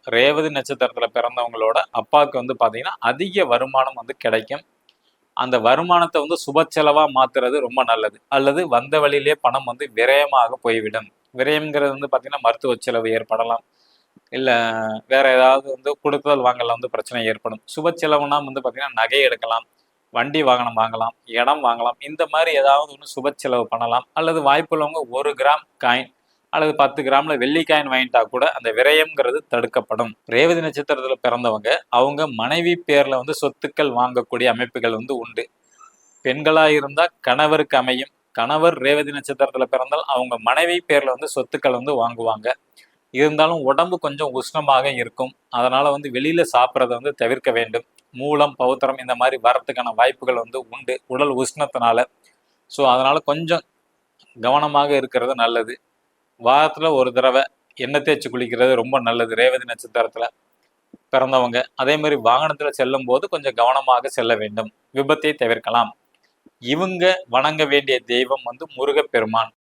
ரேவதி நட்சத்திரத்துல பிறந்தவங்களோட அப்பாவுக்கு வந்து பாத்தீங்கன்னா அதிக வருமானம் வந்து கிடைக்கும். அந்த வருமானத்தை வந்து சுப செலவா மாத்துறது ரொம்ப நல்லது. அல்லது வந்த வழியிலே பணம் வந்து விரயமாக போய்விடும். விரயம்ங்கிறது வந்து பாத்தீங்கன்னா மருத்துவ செலவு ஏற்படலாம். இல்ல வேற ஏதாவது வந்து கொடுக்கல் வாங்கல வந்து பிரச்சனை ஏற்படும். சுப செலவுனா வந்து பாத்தீங்கன்னா நகை எடுக்கலாம், வண்டி வாகனம் வாங்கலாம், இடம் வாங்கலாம். இந்த மாதிரி ஏதாவது ஒன்று சுப செலவு பண்ணலாம். அல்லது வாய்ப்புள்ளவங்க 1 கிராம் காயின் அல்லது 10 கிராம்ல வெள்ளி காயின் வாங்கிட்டா கூட அந்த விரயம்ங்கிறது தடுக்கப்படும். ரேவதி நட்சத்திரத்துல பிறந்தவங்க அவங்க மனைவி பேர்ல வந்து சொத்துக்கள் வாங்கக்கூடிய அமைப்புகள் வந்து உண்டு. பெண்களா இருந்தா கணவருக்கு அமையும். கணவர் ரேவதி நட்சத்திரத்துல பிறந்தால் அவங்க மனைவி பேர்ல வந்து சொத்துக்கள் வந்து வாங்குவாங்க. இருந்தாலும் உடம்பு கொஞ்சம் உஷ்ணமாக இருக்கும். அதனால வந்து வெளியில சாப்பிட்றத வந்து தவிர்க்க வேண்டும். மூலம், பௌத்திரம் இந்த மாதிரி வரத்துக்கான வாய்ப்புகள் வந்து உண்டு உடல் உஷ்ணத்தினால. ஸோ அதனால கொஞ்சம் கவனமாக இருக்கிறது நல்லது. வாரத்துல ஒரு தடவை எண்ணெய் தேய்ச்சி குளிக்கிறது ரொம்ப நல்லது ரேவதி நட்சத்திரத்துல பிறந்தவங்க. அதே மாதிரி வாகனத்துல செல்லும் போது கொஞ்சம் கவனமாக செல்ல வேண்டும். விபத்தை தவிர்க்கலாம். இவங்க வணங்க வேண்டிய தெய்வம் வந்து முருகப்பெருமான்.